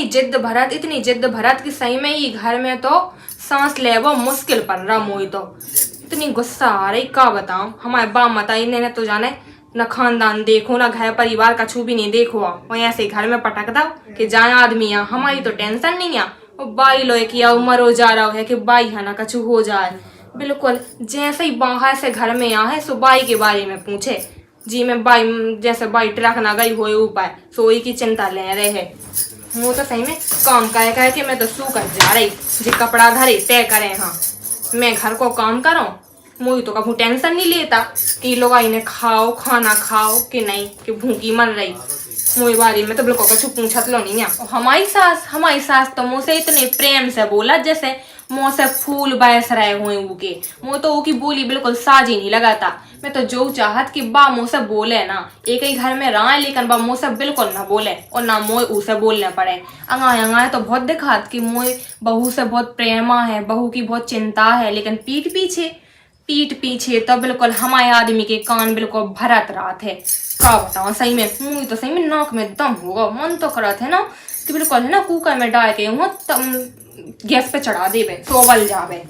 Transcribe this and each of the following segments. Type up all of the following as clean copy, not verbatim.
इतनी जिद भरत कि सही में ही घर में तो सांस ले वो मुश्किल पड़ रहा मोई तो इतनी गुस्सा आ रही का बताऊं। हमारे बाप माता इन्हें तो जाने न खानदान देखो न घर परिवार का छू भी नहीं देखो और ऐसे घर में पटक दो कि जाए आदमी यहाँ हमारी तो टेंशन नहीं है। और बाई लो किया उम्र हो जा रहा है कि बाई है ना कछु हो जाए। बिल्कुल जैसे ही बाहर से घर में यहाँ है सो बाई के बारे में पूछे जी मैं बाई जैसे बाई ट्रक ना गई हो ऊपर सोई की चिंता ले रहे है। वो तो सही में काम कह के मैं तो सू कर जा रही जी कपड़ा धरे तय करे हाँ मैं घर को काम करूँ। मुझे तो कभी टेंशन नहीं लेता कि लोग इन्हें खाओ खाना खाओ कि नहीं कि भूखी मर रही। मुझे बारे में तो बिल्कुल कुछ पूछत लो नहीं है। हमारी सास तो मुझसे इतने प्रेम से बोला जैसे मुँह से फूल बरस रहे हुए उके मुँह तो की बोली बिल्कुल साज ही नहीं लगाता। मैं तो जो चाहत कि बा मुँह से बोले ना एक ही घर में रहा लेकिन बा मुँह से बिल्कुल ना बोले और ना मोए उसे बोलने पड़े। अंगाए तो बहुत दिखात कि मोए बहू से बहुत प्रेमा है बहू की बहुत चिंता है लेकिन पीठ पीछे तो बिल्कुल हमारे आदमी के कान बिल्कुल भरत रात है। का बताओ सही में मुँह तो सही में नाक में दम होगा मन तो करत है ना कि बिल्कुल है ना कुकर में डाल के हूँ गैस पे चढ़ा देवे सोवल जावे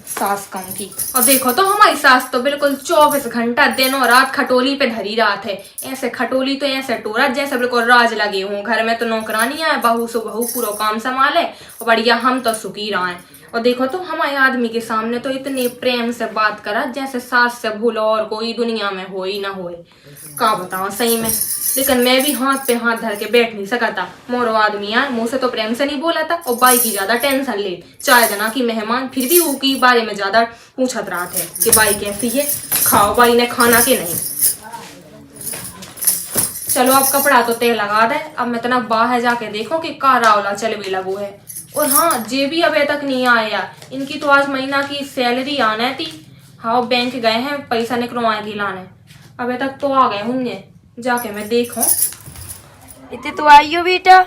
सास कम की। और देखो तो हमारी सास तो बिल्कुल 24 घंटा दिन और रात खटोली पे धरी रात है। ऐसे खटोली तो ऐसे टोरा जैसे बिल्कुल राज लगे हूँ। घर में तो नौकरानी है बहू सो बहू पूरा काम संभाले और बढ़िया हम तो सुखी रहे। और देखो तो हमारे आदमी के सामने तो इतने प्रेम से बात करा जैसे सास से भूलो और कोई दुनिया में हो ही ना हो। का बताओ सही में लेकिन मैं भी हाथ पे हाथ धर के बैठ नहीं सकता। मोरो आदमी यार मुँह से तो प्रेम से नहीं बोला था और बाई की ज्यादा टेंशन ले चाय जना की मेहमान फिर भी उसकी बारे में ज्यादा पूछत रहा थे कि बाई कैसी है खाओ बाई ने खाना के नहीं। चलो अब कपड़ा तो तेल लगा दे अब मैं तना बाहर जाके देखो कि का रावला चल भी लगो है। और हाँ जे भी अभी तक नहीं आया इनकी तो आज महीना की सैलरी आने थी। हाँ बैंक गए हैं पैसा निकलवाए की लाने अभी तक तो आ गए होंगे जाके मैं देखूं। इतने तो आई हो बेटा।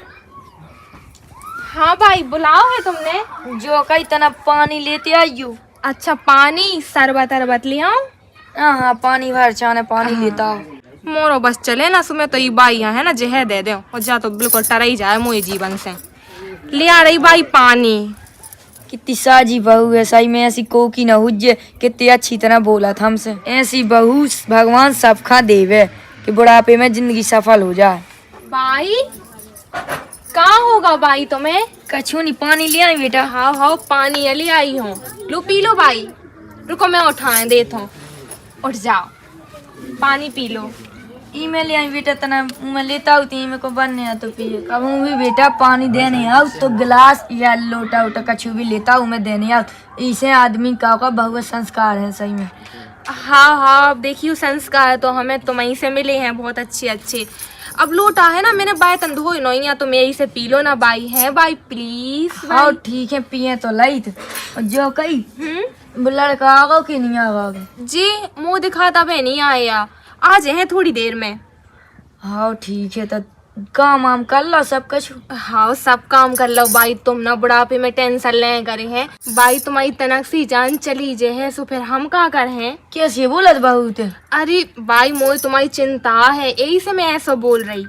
हाँ भाई बुलाओ है तुमने जो कई तना पानी लेते आई हो। अच्छा पानी शरबत ले आऊं। हाँ पानी भर चाने पानी लेता हो। मोरो बस चले ना सुमे तो ये बाई यहाँ है ना जहर दे दो और जा तो बिल्कुल टर ही जाए मोए जीवन से। ले आ रही बाई पानी। कितनी साजी बहू है सही में ऐसी को की न हुज्जे कितनी अच्छी तरह बोला था हमसे। ऐसी बहू भगवान सब खा देवे कि बुढ़ापे में जिंदगी सफल हो जाए। बाई कहाँ होगा बाई तुम्हें कछू नहीं पानी ले आई बेटा। हाँ पानी ले आई हूँ लो पी लो बाई। रुको मैं उठाए देता हूँ उठ जाओ पानी पी लो। ई में ले आई बेटा तना मैं लेता हूँ तीन में को बनने तो पिए कब भी बेटा पानी देने आओ तो गिलास या लोटा उटा कछू भी लेता हूँ मैं देने आओ। इसे आदमी का बहुत संस्कार है सही में। हाँ देखियो संस्कार तो हमें तुम्हीं से मिले हैं बहुत अच्छे। अब लोटा है ना मैंने बाई तन धोई नहीं तो मेरी से पी लो ना बाई है बाई प्लीज। हाँ ठीक है पिए तो लाई जो कही लड़का आगा कि नहीं आगा जी मुँह दिखाता बे नहीं आया आ जाए थोड़ी देर में। हाँ ठीक है तो काम वाम कर लो सब कुछ। हाँ सब काम कर लो बाई तुम ना बुढ़ापे में टेंशन ले करे हैं बाई तुम्हारी तनक सी जान चली जे है सो फिर हम का कर हैं। कैसे बोलत बहुत। अरे बाई मोई तुम्हारी चिंता है यही से मैं ऐसा बोल रही।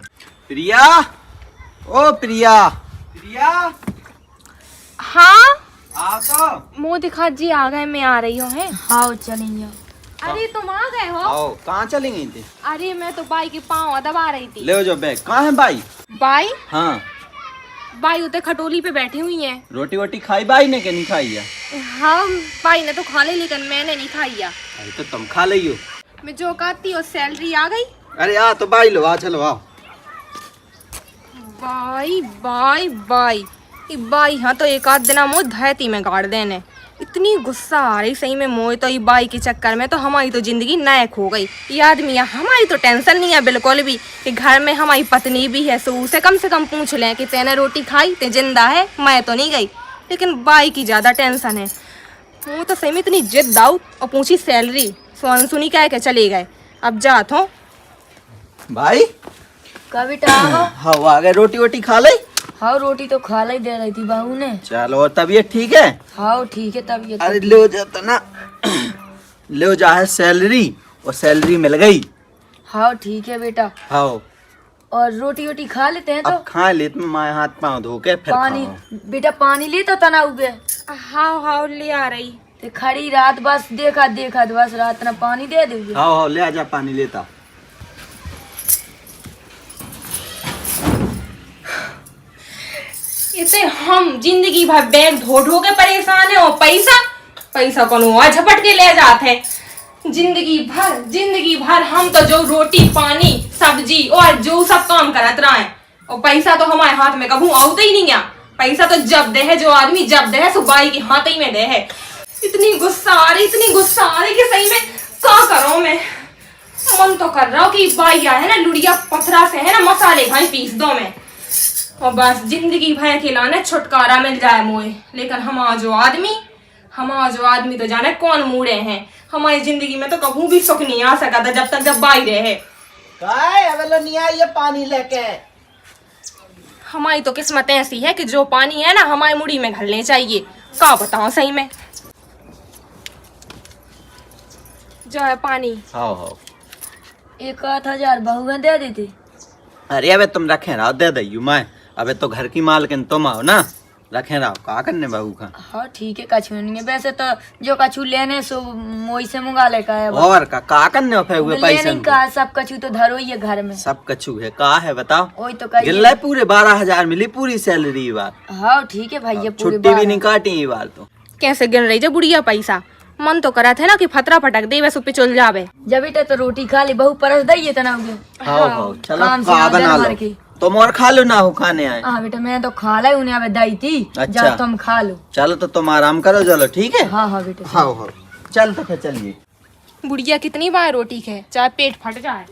प्रिया ओ प्रिया हाँ आ तो मुँह दिखा जी आ गए मैं आ रही हूँ है। हाँ चलेंगे। अरे तुम आ गए हो। आओ कहाँ चलेंगे थे। अरे मैं तो बाई के पाँव दबा रही थी। ले जो बैग कहाँ है बाई। बाई हाँ बाई उधर खटोली पे बैठी हुई है। रोटी वोटी खाई बाई ने के नहीं खाई है। हाँ बाई ने तो खा ली लेकिन मैंने नहीं खाई है। अरे तो तुम खा लियो। मैं जो कहती हूँ सैलरी आ गई। अरे आ तो बाई लो आ चलो आओ। बाई हाँ तो एक आध दिन मुँह धैती में गाड़ देने इतनी गुस्सा आ रही सही में मोए तो ये बाई के चक्कर में तो हमारी तो जिंदगी नायक हो गई। ये आदमी हमारी तो टेंशन नहीं है बिल्कुल भी कि घर में हमारी पत्नी भी है सो उसे कम से कम पूछ लें कि तेने रोटी खाई ते जिंदा है मैं तो नहीं गई। लेकिन बाई की ज्यादा टेंशन है। वो तो सही में इतनी जिद दाऊ और पूछी सैलरी सोन सुनी कह के चले गए। अब जात हो भाई कभी टागा। हाँ आ गए रोटी वोटी खा ले। हाँ रोटी तो खा ली दे रही थी बहू ने। चलो और तबीयत ठीक है। हाँ ठीक है तबीयत। अरे ले जाता ना ले जा है सैलरी और सैलरी मिल गई। हाँ ठीक है बेटा। हाँ और रोटी वोटी खा लेते हैं तो अब खा ले तुम, मैं हाथ पाँव धो के फिर पानी खाओ। बेटा पानी ले तो तना उगे हाँ हाँ ले आ रही। ते खड़ी रात बस देखा देखा तो बस रात ना पानी दे दोगे। हाँ हाँ ले आजा पानी लेता। इसे हम जिंदगी भर बैग ढो ढो के परेशान है, और पैसा पैसा कौन हुआ झपट के ले जाते हैं। जिंदगी भर हम तो जो रोटी पानी सब्जी और जो सब काम करत रहे, और पैसा तो हमारे हाथ में कभी आउता ही नहीं गया। पैसा तो जब दे है जो आदमी जब दे है सो बाई के हाथ ही में दे है। इतनी गुस्सा आ रही कि सही में क्या करो मैं। मन तो कर रहा हूँ कि बाई है ना लुड़िया पथरा से है ना मसाले भाई पीस दो मैं, और बस जिंदगी भर खिलाने छुटकारा मिल जाए मोए। लेकिन हमारा जो आदमी तो जाने कौन मूड़े हैं। हमारी जिंदगी में तो कभी भी सुख नहीं आ सका था जब बाई रहे। नहीं आई ये पानी लेके। हमारी तो किस्मत ऐसी है कि जो पानी है ना हमारी मुड़ी में घलने चाहिए। क्या बताऊं सही में। जो है पानी। हाँ हाँ 1,000 बहुएं दे देते। अरे अबे तुम रखे रहो दे दई मैं। अबे तो घर की मालकिन तुम आओ ना, रखे रहो का करने बहू का। हाँ ठीक है कछु नहीं है। वैसे तो जो कछु लेने सो मोई से मंगा ले का है। और का करने फे हुए पैसे लेने का सब कछु तो धरो ही है घर में। सब कछु है का है बताओ। वही तो कहिए। गिल्ला पूरे 12,000 मिली पूरी सैलरी ये बार। हाँ ठीक है भैया पूरी छुट्टी भी नहीं काटी ये बार तो। कैसे गिन रही जब बुढ़िया पैसा। मन तो करा थे ना कि फतरा फटक दे वैसे पिचुल जावे। जब बेटा तो रोटी खा ली बहु परस दइए तना उगे। हाँ हाँ चलो काम से का आ बना जाए लो मार के। तुम और खा लो ना हो खाने आए। हाँ बेटा मैं तो खा लाई उन्हें अब दई थी। अच्छा। जब तुम खा लो। चलो तो तुम आराम करो चलो ठीक है। हाँ हाँ बेटा। हाँ हाँ चल तो फिर चलिए। बुढ़िया कितनी बार रोटी खाए चाहे पेट फट जाए।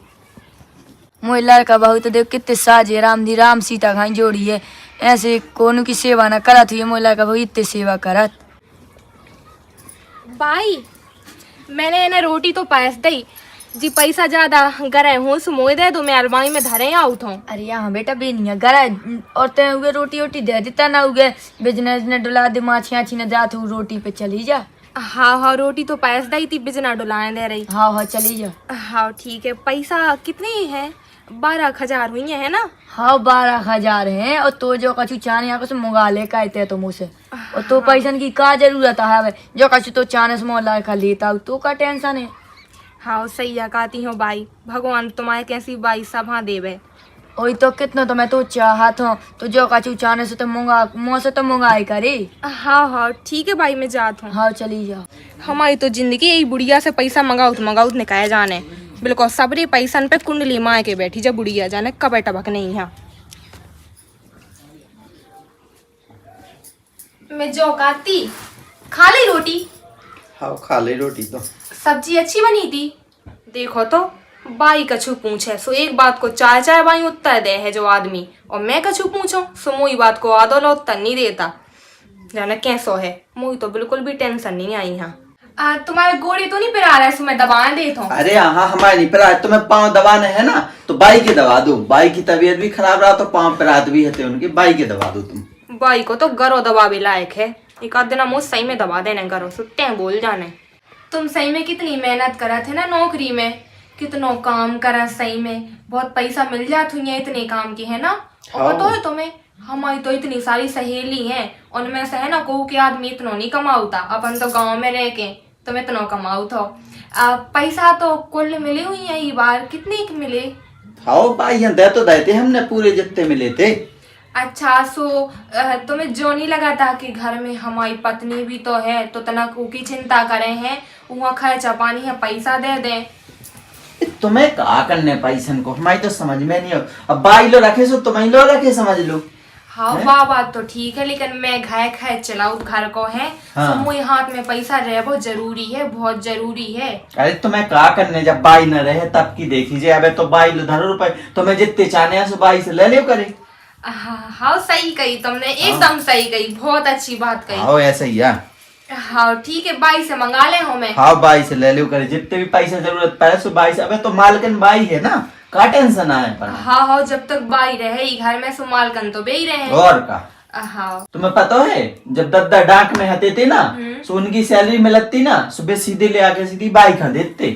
मोई लड़का बहुत देख कितने साजे राम सीता खाई जोड़ी है। ऐसे कोनो की सेवा ना करत हुई मोई लड़का बहुत इतने सेवा करत। भाई मैंने इन्हें रोटी तो पैस दी जी, पैसा ज्यादा गरे हूँ सुमोए दे दो मैं अलमारी में धरे आउट हूँ। अरे यहाँ बेटा बेनिया गरा और ते हुए रोटी वोटी दे देता ना उगे बिजनेस ने डुला दे माछी आछी न जात हूँ रोटी पे चली जा। हाँ हाँ रोटी तो पैस दी थी बिजना डुलाने दे रही। हाँ हाँ चली जा। हाँ ठीक है। पैसा कितनी है 12,000 हुई है ना। हाँ 12,000 है। और तो जो कछु चाने यहाँ से मंगा ले कहते तो मुझसे और तो पैसा की का जरूरत है जो कछु तो चाने से मोला का लेता तो का टेंशन है। हाँ सही है कहती हूँ बाई। भगवान तुम्हारे कैसी बाई सभा देवे। वही तो कितना तो मैं तो चाहत हूँ तो जो कछु चाने से तो मंगा मुँह से तो मंगाई करे। हाँ हाँ ठीक है भाई मैं जात हूँ। हाँ चली जाओ। हमारी तो जिंदगी यही बुढ़िया से पैसा मंगाउत निकाय जाने बिल्कुल सबरे पैसन पे कुंडली मार के बैठी जब बुढ़िया जाने कब टबक नहीं है। मैं जो कहती खा ली रोटी। हाँ खा ले रोटी तो। सब्जी अच्छी बनी थी। देखो तो बाई कछु पूछे सो एक बात को चाय चाय बाई उत्तर दे है जो आदमी, और मैं कछु पूछो सो मोई बात को आधो लो उत्तर नहीं देता। जाने कैसो है मोई तो बिल्कुल भी टेंशन नहीं आई। यहाँ तुम्हारे गोड़ी तो नहीं पिरा रहा मैं दबाएं देता हूँ। अरे हाँ हमारे नहीं पिरा तुम्हें पाँव दबाने है ना तो बाई के दबा दो। बाई की तबीयत भी खराब रहा तो पाँव पिरात भी है उनके। बाई के दबा दो तुम। बाई को तो गरो दबा भी लायक है। एक आध दिन मुझ सही में दबा देने गरो सुट्टे बोल जाने। तुम सही में कितनी मेहनत करा थे ना नौकरी में, कितनो काम करा सही में बहुत पैसा मिल जात हुई है इतने काम की है ना। और तो है तुम्हें हमारी तो इतनी सारी सहेली हैं उनमें से है ना कहू के आदमी इतना नहीं कमाऊता। अपन तो गांव में रह के तुम इतना कमाऊ थो। पैसा तो कुल मिले हुई है ये बार कितने की मिले। हाँ भाई दे तो देते हमने पूरे जितने मिले थे। अच्छा सो तुम्हें जो नहीं लगा था कि घर में हमारी पत्नी भी तो है तो तना की चिंता करे हैं वहाँ खर्चा पानी है पैसा दे दे। तुम्हें कहा करने पैसन को हमारी तो समझ में नहीं हो। अब बाई लो रखे सो तुम्हें लो रखे समझ लो। हाँ वाह बात तो ठीक है लेकिन मैं खाए चलाऊ घर को है। हाँ। तो मुझे हाथ में पैसा रहे बहुत जरूरी है बहुत जरूरी है। अरे तुम्हें कहा करने जब बाई न रहे तब की देखीजिए। अबे तो बाई लो धरो रुपए तुम्हें जितने चाहने हैं सो बाई से ले लियो करे। हाँ सही कही तुमने एकदम सही कही बहुत अच्छी बात कही। हाँ ऐसा ही है। हाँ ठीक है बाई से मंगा ले हो मैं। हाँ बाई से ले लियो करे जितने भी पैसे जरूरत पड़े सो बाई से। अबे तो मालकिन बाई है ना का टेंशन आए पर। हाँ हाँ जब तक बाई रहे ही घर में सुमालकन तो बे ही रहे। और का हाँ तुम्हें पता है जब दद्दा डाक में हते थे ना सो उनकी सैलरी मिलती ना सुबह सीधे ले आके सीधी बाई खा देते।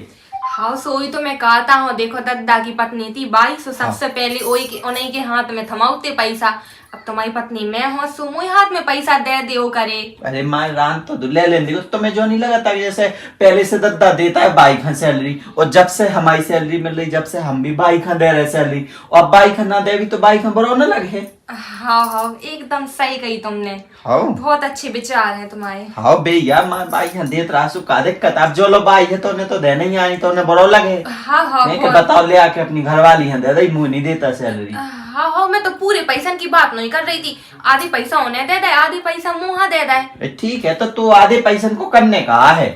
हाँ सोई तो मैं कहता हूँ, देखो दद्दा की पत्नी थी बाई, सो सबसे पहले उन्हीं के हाथ में थमाउते पैसा। अब तुम्हारी पत्नी मैं हूँ, सो मुझे हाथ में पैसा दे दे करे। अरे माँ रान तो ले लेंगे, तुम्हें जो नहीं लगा था जैसे पहले से दद्दा देता है बाई खान सैलरी, और जब से हमारी सैलरी मिल रही, जब से हम भी बाई खान दे रहे सैलरी, और बाई खान ना दे भी तो बाई खान बरो न लगे। हाँ हाँ एकदम सही कही तुमने। हाँ बहुत अच्छे विचार हैं तुम्हारे। हाँ भैया माँ बाई खान देत रासु का दिक्कत, अब जो लो बाई है तो उन्हें तो देने ही आनी, तो उन्हें बरो लगे। हाँ हाँ नहीं कि बताओ ले आके अपनी घरवाली है दे दे, मुंह नहीं देता सैलरी। हाँ हाँ मैं तो पूरे पैसा की बात नहीं कर रही थी, आधी पैसा उन्हें दे दे, आधी पैसा मुँह दे दे। ठीक है तो तू आधे पैसन को करने का है,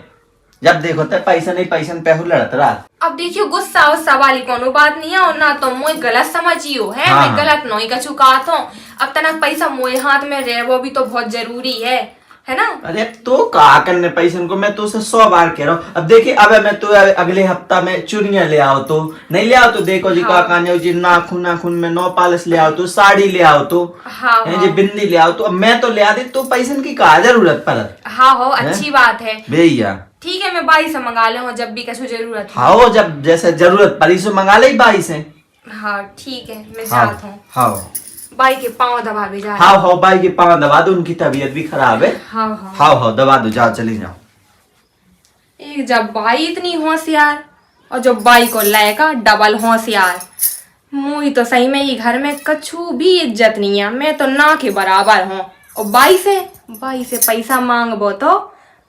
जब देखो तो पैसा नहीं पैसन पे लड़त रहा। अब देखियो गुस्सा उस्सा वाली कोनो बात नहीं है, और ना तो मुझे गलत समझियो है। हाँ, मैं गलत नहीं कछु कहत हूँ। अब तनक पैसा मुझे हाथ में रहे वो भी तो बहुत जरूरी है ना। अरे तो कहा करने पैसन को, मैं तो उसे 100 बार कह रहा हूँ। अब देखिए अब मैं तो अगले हफ्ता में चुनिया ले आओ तो नहीं ले आओ तो देखो जी हाँ। का जी नाखून में नौ पालिश ले आओ तो, साड़ी ले आओ तो, हाँ, है जी बिंदी ले आओ तो, अब मैं तो ले आ दी तो पैसन की कहा जरूरत पड़त। हाँ हो अच्छी बात है भैया। ठीक है मैं बाई से मंगा ले जब भी कछु जरूरत हो। हाँ जब जैसे जरूरत पड़ी सो मंगा ले बाई से। हाँ ठीक है मैं हाँ जात हूँ। हाँ बाई के पाँव दबा भी जा। हाँ हाँ बाई के पाँव दबा दो, उनकी तबीयत भी खराब है। हाँ हाँ हाँ हाँ दबा दो, जाओ चली जाओ। एक जब बाई इतनी होशियार और जो बाई को लाएगा डबल होशियार। मुई तो सही में ही घर में कछु भी इज्जत नहीं है, मैं तो ना के बराबर हूँ। और बाई से पैसा मांगबो तो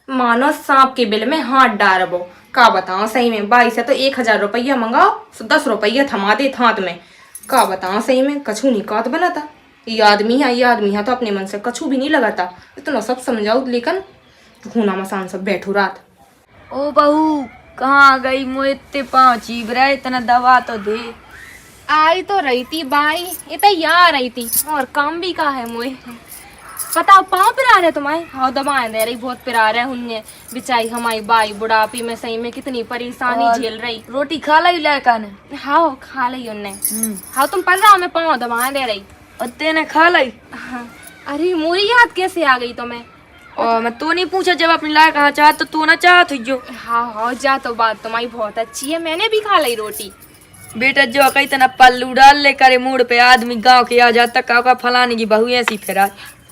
मानो सांप के बिल में हाथ डालबो। का बताओ सही में बाई से तो 1000 रुपया मंगाओ तो 10 रुपया थमा दे हाथ में। का बताओ सही में कछु नहीं कहत बनाता। ये आदमी है तो अपने मन से कछु भी नहीं लगाता। इतना सब समझाओ लेकिन घूना मसान सब बैठू रात। ओ बहू कहाँ गई? मुझे इतने पाँव चीब रहा है, इतना दवा तो दे। आई तो रही थी बाई, ये तो यहाँ रही थी और काम भी का है मुझे। बताओ पाँव पिरा रहे तुम्हारे? हाँ दबाएं दे रही, बहुत पिरा रहे उनने। बेचारी हमारी बाई बुढ़ापी में सही में कितनी परेशानी और झेल रही। रोटी खा ली लड़का ने? हाँ खा ली उनने। हाँ तुम पढ़ रहा हो, मैं पाँव दबाएं दे रही। और तेने खा ली? हाँ। अरे मोरी याद कैसे आ गई तुम्हें? और मैं तो नहीं पूछा जब अपनी लायक कहा चाह तो तू ना चाहत जो। हाँ जा तो बात तुम्हारी बहुत अच्छी है, मैंने भी खा ली रोटी। बेटा जो कहीं तना पल्लू डाल ले करे मूड पे, आदमी गांव के आ जाता का फलाने की बहू ऐसी फिरा।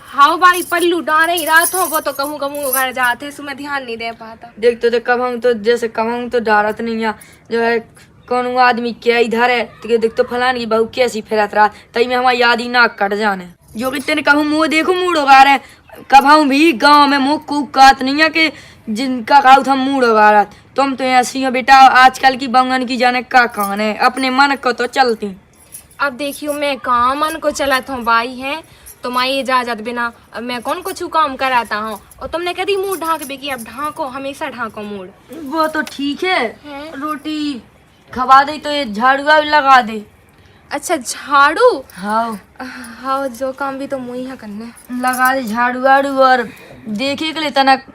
हाँ भाई पल्लू डाल ही रात हो, वो तो कहूँ घर जाते इसमें ध्यान नहीं दे पाता। देख तो कमाऊँ तो जैसे कमाऊँ तो डारत नहीं है जो है कौन आदमी क्या इधर है तो देख तो फलाने की बहू कैसी फिरत रहा, तई में हमारी यादी नाक कट जाने। जो कि तेने कहूँ मुँह देखो मूड उगा रहे, कभाऊ भी गांव में मुँह कूक कात नहीं है कि जिनका खाऊ था मूड उगा रहा। तुम तो ऐसी हो बेटा, आजकल की बंगन की जाने का कान है, अपने मन को तो चलती। अब देखियो मैं कहाँ मन को चलत हूँ बाई है, तुम्हारी इजाजत बिना अब मैं कौन कुछ काम कराता हूँ। और तुमने कभी मुंह ढांक बेगी, अब ढांको, हमेशा ढांको मूड। वो तो ठीक है, रोटी खवा दे तो ये झाड़ुआ भी लगा दे। अच्छा झाड़ू? हाँ हाँ जो काम भी तो मुझे है करने। लगा दे झाड़ू वाड़ू, और देखे के लिए तनक।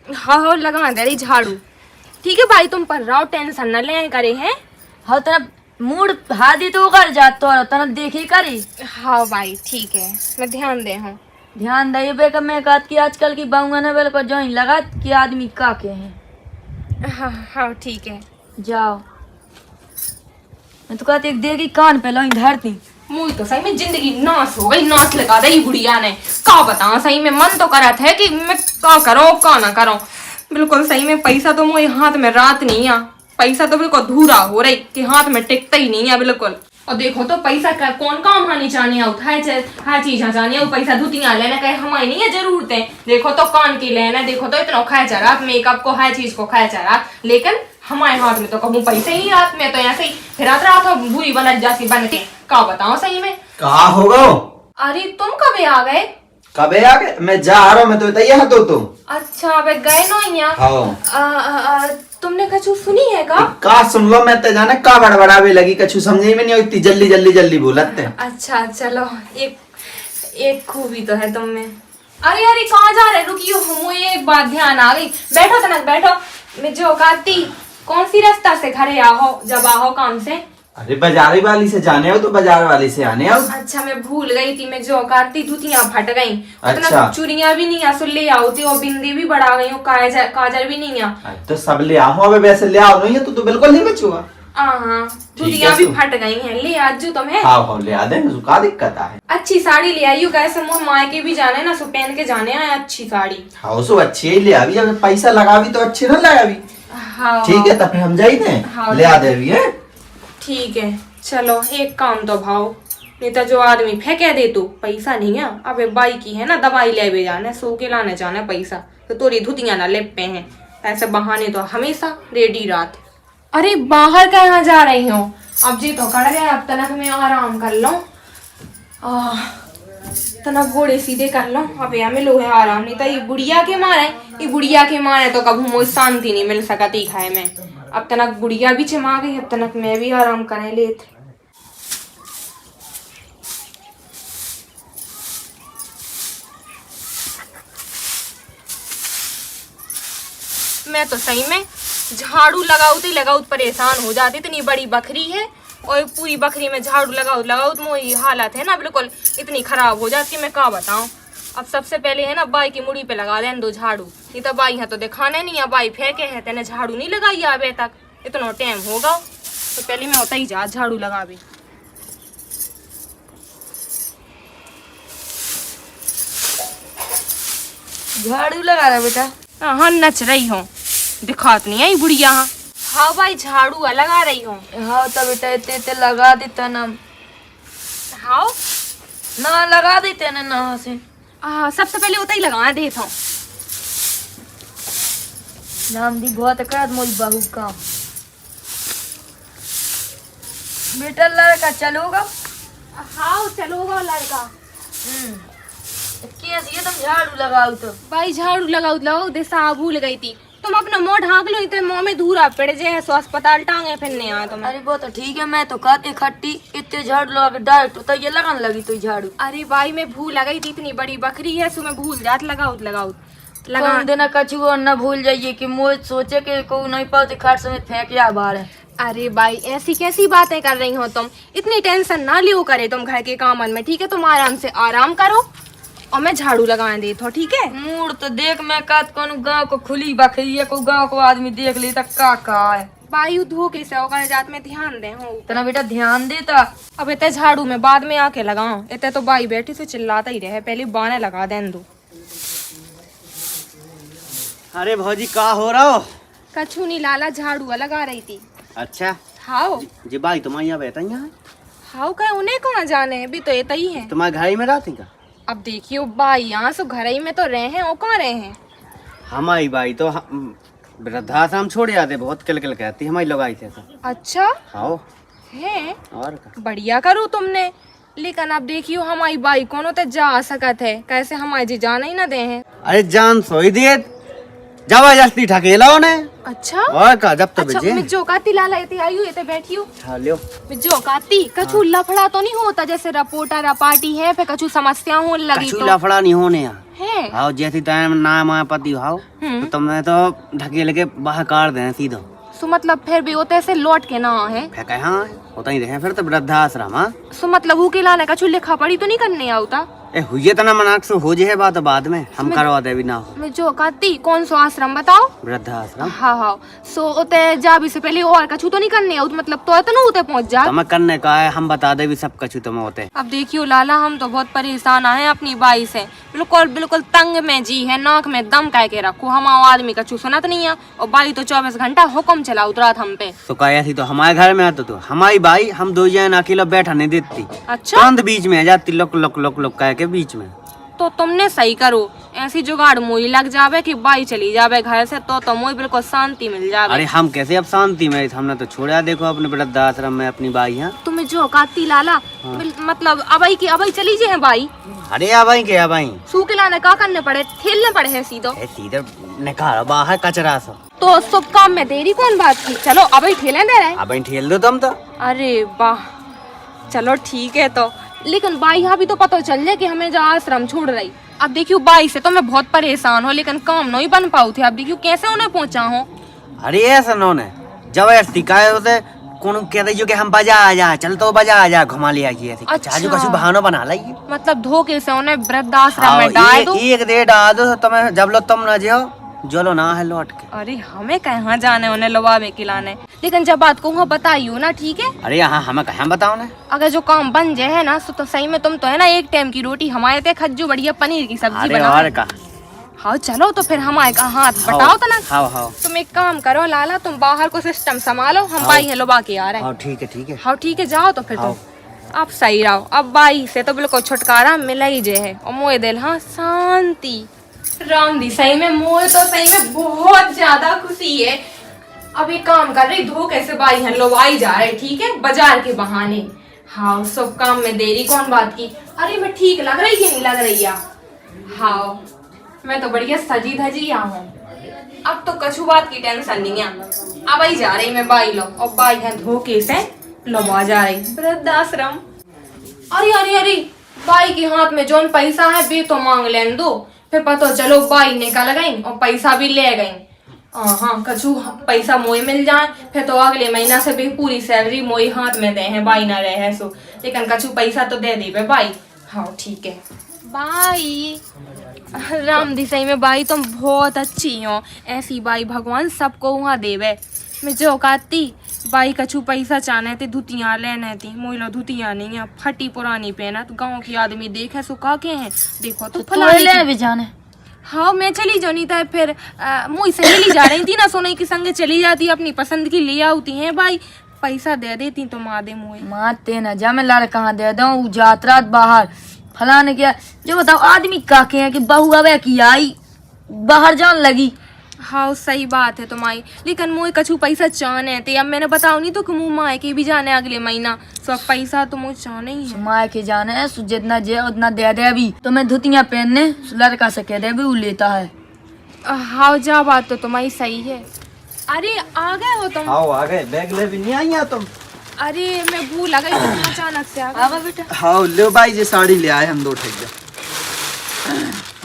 हाँ लगा दे रही झाड़ू। ठीक है भाई तुम पढ़ रहा हो, टेंशन न ले करे हैं। हाँ तना मूड हादी तो कर जातो और तना देखे करी। हाँ भाई ठीक है मैं ध्यान दे हूँ। ध्यान दे बेका, मैं कहत कि आजकल की बंगा ने बेल को जो ही लगा कि आदमी का के हैं। हाँ ठीक है जाओ। मैं तो कहती एक देगी कान पे लो धरती। मुझे तो सही में जिंदगी नाश हो गई, नाश लगा दी बुढ़िया ने। का बताऊं सही में मन तो करत है कि मैं का करो का ना करो। बिल्कुल सही में पैसा तो मुझे हाथ में रात नहीं आ, पैसा तो बिल्कुल धूरा हो रही कि हाथ में टिकता ही नहीं है बिल्कुल। और देखो तो पैसा का कौन काम हानि चाहनी है, हर चीज चाहनी है, पैसा धुतियां लेना कहे हमारी नहीं है जरूरतें। देखो तो कान की लेना, देखो तो इतना खाया जा रहा, मेकअप को हर चीज को खाया जा रहा, लेकिन हमारे हाथ में तो कहूँ पैसे ही रात में तो ऐसे ही फिर रात हो बुरी बनत जाती बन के। का बताओ सही में कहा होगा? अरे तुम कब आ गए? कबे आ गए? मैं जा रहा हूँ, मैं तो तैयार तो तुम। अच्छा अबे गए नो यहाँ? हाँ तुमने कछु सुनी है का सुन लो, मैं तो जाने का बड़बड़ावे लगी, कछु समझे में नहीं, इतनी जल्दी बोलते। अच्छा चलो, एक खूबी तो है तुम में। अरे कहाँ जा रहे? रुकियो, मुझे एक बात ध्यान आ गई। बैठो तनक बैठो। मैं जो कहती कौन सी रास्ता से घरे आओ जब आओ काम से? अरे बाजारी वाली से जाने हो तो बाजार वाली से आने हो। अच्छा मैं भूल गई थी, मैं जो काटती धुतियां फट गई। अच्छा। उतना चूड़ियां भी नहीं आ, सो ले आओ थी, और बिंदी भी बढ़ा गई, काजल भी नहीं आ। तो सब ले आओ, अबे वैसे ले आओ नहीं है तो बिल्कुल नहीं बचुआ। हाँ धुतियां भी फट गई हैं, ले आज जो तुम्हें। हाँ ले आ दे, का दिक्कत है। अच्छी साड़ी ले आई हूँ, कैसे मुँह मायके भी जाने ना, सो पहन के जाने आए अच्छी साड़ी। हाँ सो अच्छी ही ले आवी, अगर पैसा लगावी तो अच्छी ना लगावी। हाँ ठीक है, तब हम जाई थे। हाँ, ले आ दे अभी है। ठीक है चलो, एक काम तो भाव, नहीं तो जो आदमी फेंके दे तो पैसा नहीं है। अबे बाई की है ना, दवाई ले भी जाने, सो के लाने जाने पैसा, तो तोरी धुतियां ना ले पे हैं, ऐसे बहाने तो हमेशा रेडी रात। अरे बाहर कहाँ जा रही हो? अब जी तो कड़ गया, अब तनक में आराम कर लो, तनक घोड़े सीधे कर लो। अब यहाँ में लोहे आराम, नहीं तो ये बुढ़िया के मारे तो कभी मुझे शांति नहीं मिल सकती खाए में। अब तनक बुढ़िया भी चमा गई, अब तनक मैं भी आराम करने लेते। मैं तो सही में झाड़ू लगाऊत परेशान हो जाती, इतनी बड़ी बकरी है और पूरी बकरी में झाड़ू लगाऊत मोई हालत है ना, बिल्कुल इतनी खराब हो जाती, मैं क्या बताऊं। अब सबसे पहले है ना बाई की मुड़ी पे लगा दें 2 झाड़ू, नहीं तो बाई है तो दिखाने नहीं है, बाई फेंके है तेने झाड़ू नहीं लगाई अबे तक, इतना टाइम होगा, तो पहले मैं होता ही जा झाड़ू लगा भी। झाड़ू लगा रहा बेटा? हाँ नच रही हूँ, दिखात नहीं आई बुढ़िया। हाँ भाई झाड़ू लगा रही हूँ। हाँ तो बेटा इतने लगा देता ना। हाँ ना लगा देते ना ना से। सबसे पहले होता ही लगा देता हूँ। नाम दी बहुत कर मोई बहू का। बेटा लड़का चलोगा? हाँ चलोगा लड़का। कैसे तुम झाड़ू लगाओ तो? भाई झाड़ू लगाओ दिशा भूल गई थी, तुम अपना मुंह ढाक लो, इतने मुंह में धूरा पड़ जाए, सो अस्पताल टांगे फिरने आ तुम। अरे वो तो ठीक है, मैं तो कहते खट्टी इतने झाड़ू लगा के डायरेक्ट तो ये लगाने लगी तो झाड़ू। अरे भाई मैं भूल गई थी, इतनी बड़ी बकरी है, सो मैं भूल जात लगाऊत लगा देना कछु और न भूल जाइए कि मुझे सोचे कि को नहीं पाते खाट समेत फेंक या बाहर है। अरे भाई ऐसी कैसी बातें कर रही हो तुम, इतनी टेंशन ना लियो करे तुम घर के कामन में, ठीक है? तुम आराम से आराम करो और मैं झाड़ू लगाने देता हूँ, ठीक है? मूड तो देख, मैं कहत कौन गांव को खुली बकरी है, कोई गांव को आदमी देख ले तक का है। वायु धोखे से होकर जात में ध्यान दे हो तना बेटा ध्यान देता। अब इतने झाड़ू में बाद में आके लगाओ, इतने तो बाई बेटी से चिल्लाता ही रहे, पहले बाने लगा दें दो। अरे भौजी का हो रहा हो? कछु नहीं लाला, झाड़ू लगा रही थी। अच्छा हाओ जी भाई तुम्हारे यहाँ बैठा यहाँ? हाओ कहे उन्हें कहाँ जाने हैं, अभी तो ये ही है। तुम्हारे घर ही में रहती का? अब देखियो भाई यहाँ से घर ही में तो रहे हैं, वो कहाँ रहे हैं? हमारी बाई तो वृद्धाश्रम छोड़ जाते, बहुत किलकिल कहती हमारी लोग आई थे तो। अच्छा आओ है, और का? बढ़िया करो तुमने, लेकिन अब देखियो हमारी बाई कोनो तो जा सकत है, कैसे हमारी जी जाने ही ना दे हैं। अरे जान सोई दिए जबरदस्ती ठकेला उन्हें। अच्छा और का जब तो अच्छा भेजे मैं जो काती लाला इतने आई हूँ, इतने बैठी हूँ खा लियो। जो काती कछु लफड़ा तो नहीं होता, जैसे रपोटा रपाटी है, फिर कछु समस्या हो लगी कछु तो लफड़ा नहीं होने यहाँ। है? आओ जैसी टाइम ना माया पति हो तो तुमने तो ढकेल के बाहर काट देना सीधो। सो मतलब फिर भी होते से लौट के ना है? फेंका हाँ होता ही रहे फिर तो वृद्धाश्रम। हाँ सो मतलब वो के लाने कछु लिखा पड़ी तो नहीं करने आता? ए हुई तना मनाक से हो जाए बात बाद में हम करवा दे भी ना हो। मैं जो काती कौन सो आश्रम बताओ? वृद्धाश्रम। हाँ हाँ सो उते जा भी से पहले और कछु तो नहीं करने आउत, मतलब तो इतना उते पहुंच जा। तुम्हें करने का है, हम बता दे भी सब कछु तुम्हें होते। अब देखियो लाला हम तो बहुत परेशान आए अपनी बाई से, बिल्कुल बिल्कुल तंग में जी है, नाक में दम कह के रखो, हम आदमी कछु सुनत नहीं है, और बाई तो 24 घंटा हुक्म चला उतरा हम पे। तो क्या ऐसी तो हमारे घर में आता तो हमारी बाई हम 2 जन अकेला बैठा नहीं देती। अच्छा कांध बीच में आ जाती लुक लुक लुक लुक कह के बीच में। तो तुमने सही करो, ऐसी जुगाड़ मोई लग जावे कि बाई चली जावे घर से, तो मोई बिल्कुल शांति मिल जावे। अरे हम कैसे अब शांति में, हमने तो छोड़ा देखो अपने वृद्धाश्रम में अपनी बाई। यहाँ तुम्हें जो काती लाला मतलब अबई की अबई चली जे है बाई। अरे आ बाई के आ बाई सू के लाने का करने पड़े, ठेलने पड़े है सीधो। सीधे निकाल बाहर कचरा सब। तो शुभ काम में देरी कौन बात की, चलो अबई ठेले दे रहे। अब ठेल दो तुम तो। अरे वाह चलो ठीक है, तो लेकिन बाई यहाँ भी तो पता चल जाए कि हमें जो आश्रम छोड़ रही। अब देखियो बाई से तो मैं बहुत परेशान हूँ, लेकिन काम नहीं बन पाऊ थे, अब देखियो कैसे उन्हें पहुँचा हूँ। अरे ऐसा उन्होंने जबरदस्ती का होते कौन कह रही हो कि हम बाजार आ जा, चल तो बाजार आ जा, घुमा ले आइए ऐसे। अच्छा। चाचू कछु बहाना बना लाइए। मतलब धोखे से उन्हें वृद्धाश्रम में डाल दो। एक दे डाल दो, तुम्हें जब लो तुम न जाओ, जो लो ना है लौट के। अरे हमें कहाँ जाने उन्हें लवावे खिलाने, लेकिन जब बात कहूँगा बताइयो ना, ठीक है? अरे यहाँ हमें कहाँ बताओ ना। अगर जो काम बन जाए है ना तो सही में तुम तो है ना एक टाइम की रोटी हमारे ते खज्जू बढ़िया पनीर की सब्जी अरे बना। और का। हाँ चलो तो फिर हमारे का हाथ बटाओ तो ना। हाँ हाँ तुम एक काम करो लाला, तुम बाहर को सिस्टम संभालो, हम बाई है लुबा के आ रहे हैं। हाँ ठीक है ठीक है। हाँ ठीक है, जाओ तो फिर तुम। अब सही रहो, अब बाई से तो बिल्कुल छुटकारा मिला ही जे है, और मोए दिल हाँ शांति। राम दी सही में मोए तो सही में बहुत ज्यादा खुशी है। अब एक काम कर रही, धोखे से बाई है लुबाई जा रहे, ठीक है, बाजार के बहाने। हाँ सब काम में देरी कौन बात की। अरे मैं ठीक लग रही कि नहीं लग रही है? हाँ मैं तो बढ़िया सजी धजी हूँ। अब तो कछु बात की टेंशन नहीं है। अब आई जा रही मैं बाई लो, और बाई है धोखे से लुबा जा रही वृद्धाश्रम। अरे अरे अरे, बाई के हाथ में जोन पैसा है बे तो मांग लेन दो, फिर पता चलो बाई निकल गई और पैसा भी ले गई। हाँ कछु पैसा मोई मिल जाए, फिर तो अगले महीना से भी पूरी सैलरी मोई हाथ में दे हैं, बाई ना रहे सो, लेकिन कछु पैसा तो दे दी बाई। हाँ ठीक है बाई। राम दी सही में बाई तुम बहुत अच्छी हो, ऐसी बाई भगवान सबको वहाँ देवे। मैं जो कहती बाई कछु पैसा चाहने थे, धुतियाँ लेने थी, मोइलो धुतियाँ नहीं है, फटी पुरानी पहना, तो गाँव के आदमी देखे सो का के हैं, देखो तो ले भी जाने। हाँ मैं चली जानी था, फिर मुझ सहेली जा रही थी ना, सोने के संग चली जाती, अपनी पसंद की ले आती हैं बाई, पैसा दे देती तो माँ दे मुँह माते न जा, मैं लड़ कहाँ दे दूँ, यात्रा बाहर फलाने क्या। जो बताओ आदमी काके हैं कि बहू अबे की आई बाहर जान लगी। हाँ सही बात है तुम्हारी, लेकिन मुझे कछु पैसा चाहने थे, अब मैंने बताओ नहीं तो कि मुँह माए के भी जाने अगले महीना, सब पैसा तो मुझे चाहने ही है। माए के जाने है, जितना जे उतना दे दे। अभी तो मैं धुतियाँ पहनने लड़का से कह दे भी वो लेता है। हाँ जा बात तो तुम्हारी सही है। अरे आ गए हो तुम? हाँ आ गए, बैग ले भी नहीं आई हैं तुम? अरे मैं भूल आ गई, तुम अचानक से आ गए बेटा। हाँ लो भाई जी साड़ी ले आए हम 2 ठेक।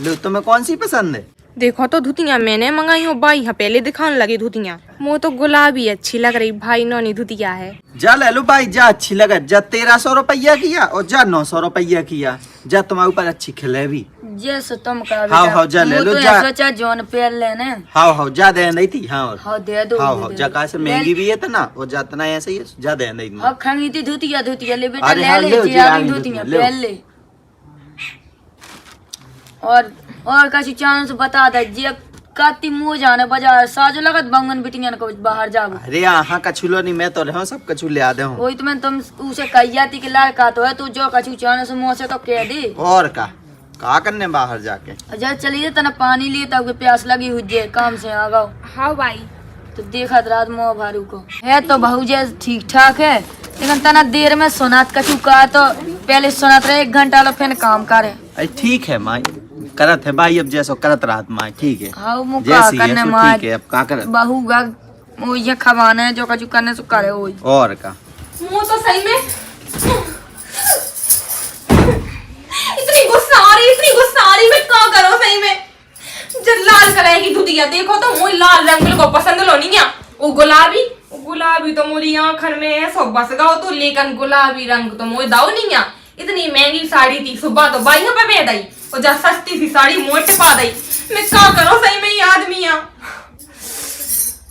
लो तुम्हें कौन सी पसंद है? देखो तो धुतियाँ मैंने मंगाई हो बाई, हाँ पहले दिखाने लगी धुतियाँ, मुँह तो गुलाबी अच्छी लग रही भाई, नौनी धुतिया है। जा ले लो भाई, जा अच्छी लगे, जा 1300 रुपया किया और जा 900 रुपया किया, जा तुम्हारे ऊपर अच्छी खिले भी। जैसे तुम का हाँ हाँ जा ले लो, जा सोचा जोन पहन लेने। हाँ हाँ जा दे नहीं थी। हाँ हाँ दे दो। हाँ हाँ जा, कहा से महंगी भी है तो ना, और जातना ऐसे ही है, जा दे नहीं थी। अब खंगी थी धुतिया, धुतिया ले बेटा, अरे ले हाँ, ले ले, जिया ले, धुतिया ले, पहन ले। और कछु चांस बता दे जे काती मुँह जाने बाजार साजो लगत बंगन बिटिया को बाहर जाबो। अरे यहाँ कछुलो नहीं, मैं तो रहा सब कछु ले आ दे हूँ। वही तो मैं तुम उसे कही जाती कि लड़का तो है, तू जो कछु चाने से मुँह से तो कह दे। और का करने बाहर जाके। अच्छा चलिए तना पानी लिए तब प्यास लगी हुई जे काम से आ गओ। हाँ भाई तो देखा रात मोह भारू को है तो बहु जे ठीक ठाक है, लेकिन तना देर में सुनात कछु का तो पहले सुनात रहे 1 घंटा लो फिर काम करे। अरे ठीक है माई, करत है भाई, अब जैसो करत रात माई, ठीक है हाँ मुका जैसी है करने सो मार ठीक है, अब का करत। बहू गा वो ये खवाना है जो कछु करने सो करे वही। और का मुँह तो सही में इतनी गुस्सा आ रही, मैं क्या करूं सही में। जब लाल कलर की धुतिया देखो तो मुझे लाल रंग को पसंद लो नहीं है, वो गुलाबी तो मोरी आंखन में है, सो बस गाओ तो, लेकिन गुलाबी रंग तो मुझे दाओ नहीं है। इतनी महंगी साड़ी थी, सुबह तो बाइयों पे दे दी, और जब सस्ती सी साड़ी मोटे पा दी, मैं क्या करूं सही में। ये आदमी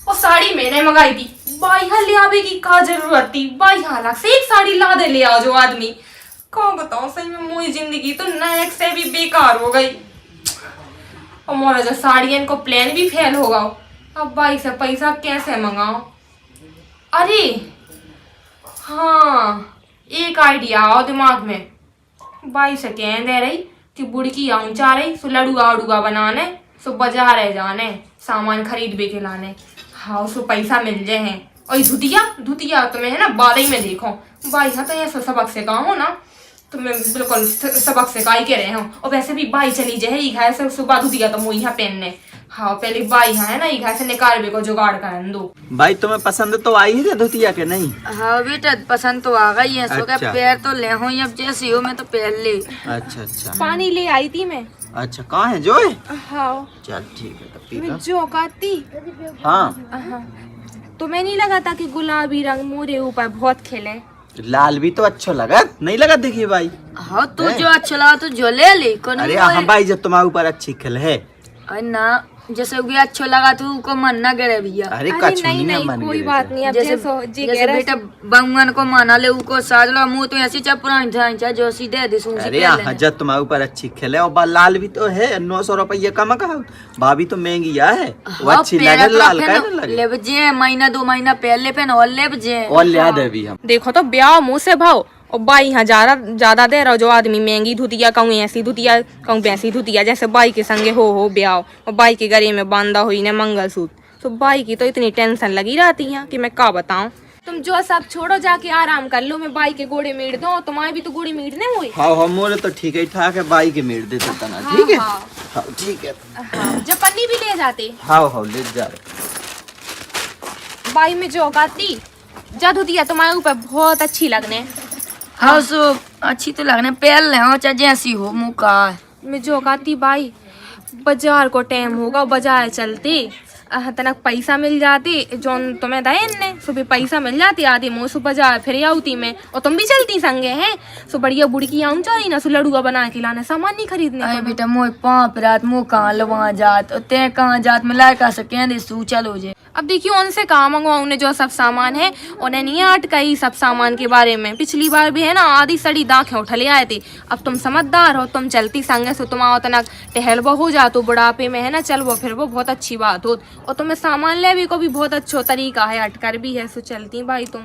और साड़ी मैंने मंगाई थी, बाई ले आवे की का जरूरत थी, बाई अलग से एक साड़ी ला दे ले आओ जो आदमी। कौन बताओ सही में मोरी जिंदगी तो नायक से भी बेकार हो गई, और मोरा जो साड़ी इनको प्लान भी फेल होगा। अब बाई से पैसा कैसे मंगाओ? अरे हाँ एक आइडिया आओ दिमाग में, बाई से कह दे रही कि बुड़की आऊं चाह रही सो लड़ुआ उड़ुआ बनाने, सो बाजार है जाने सामान खरीद बे के लाने। हाँ सो पैसा मिल जाए हैं। और धुतिया तुम्हें है ना बारही में देखो, बाई हाँ तो ऐसा सबक से कहा हो ना, तो मैं बिल्कुल सबक से काई के रहे हूँ। और वैसे भी बाई चली जाए ई घर से सुबह धुतिया तो मुझे यहाँ पहनने। हाँ पहले बाई हाँ है ना ई घर से निकाल बे को जुगाड़ कर दो। भाई तुम्हें पसंद तो आई है धुतिया के नहीं? हाँ बेटा पसंद तो आ गई है, सो अच्छा। के पैर तो ले हो अब जैसी हो मैं तो पहन ले। अच्छा अच्छा पानी ले आई थी मैं। अच्छा कहाँ है जो है? हाँ चल ठीक है तब पी मैं लो। जो कहती। हाँ हाँ तुम्हें नहीं लगा था कि गुलाबी रंग मोरे ऊपर बहुत खिले? लाल भी तो अच्छा लगा, नहीं लगा? देखिए भाई। हाँ तू जो अच्छा लगा तो जो ले ले कौन अरे हाँ भाई, जब तुम्हारे ऊपर अच्छी खिल है। अरे ना जैसे भी अच्छा लगा तू को मन ना करे भैया। अरे अरे कछु नहीं नहीं नहीं मन कोई गिरे बात से। नहीं। अब जैसे जैसो जी जैसे कह रहा बेटा बंगन को माना ले उको साज लो मुंह तो ऐसी चा पुरानी ढांचा जो सीधे दे सूंसी अरे पे हाँ, लेने। जब तुम्हारे ऊपर अच्छी खिल है, और लाल भी तो है। 900 रुपये कम कहा, भाभी तो महंगी है। वो हाँ, अच्छी पेरा लगे, तो लाल फिर का लगे। ले बजे महीना 2 महीना पहले पहन और ले बजे। और लिया दे भी हम। देखो तो ब्याह मुंह से भाव और बाई यहाँ ज्यादा दे रहा जो आदमी महंगी धुतिया कहूँ ऐसी धुतिया कहूँ वैसी धुतिया, जैसे बाई के संगे हो ब्याह और बाई के गले में बांधा हुई ने मंगलसूत्र, तो बाई की तो इतनी टेंशन लगी रहती है कि मैं क्या बताऊं। तुम जो सब छोड़ो, जाके आराम कर लो, मैं बाई के गोड़े मीट दो। तुम्हारी भी तो गोड़ी मीटने हुई। हाँ हाँ, मोरे तो ठीक है, ठाक है, बाई के मेड़ देते तना। हाँ, ठीक है, हाँ। हाँ ठीक है। हाँ, जब पन्नी भी ले जाते हाँ हाँ, ले जा रहे। बाई में जो औकाती जा धुतिया तुम्हारे ऊपर बहुत अच्छी लगने। हाँ सो अच्छी तो लगने पहल ले हो चाहे जैसी हो मुँह का। मैं जो औकाती बाई, बाजार को टाइम होगा, बाजार चलती तनक पैसा मिल जाती जो तुम्हें दे ने सुबह पैसा मिल जाती आधी मुँह सु बाजार फिर आउती में, और तुम भी चलती संगे हैं सो बढ़िया बुड़की आऊँ चाहिए ना सो लड़ुआ बना के लाने, सामान नहीं खरीदने अरे को। बेटा मोह पाँप रात मुँह कहाँ लवा जात और ते कहाँ जात में लायका से कह दे सू चलो जे। अब देखियो उनसे कहाँ मंगवाऊँ, उन्हें जो सब सामान है उन्हें नहीं अटका ही सब सामान के बारे में। पिछली बार भी है ना आधी सड़ी दाखें उठले आए थे। अब तुम समझदार हो, तुम चलती संगे सो तुम तनक टहलबो हो जा तो बुढ़ापे में है ना चलबो फिर वो बहुत अच्छी बात हो, और तुम्हें सामान ले भी को भी बहुत अच्छा तरीका है, अटकर भी है, सो चलती भाई तुम।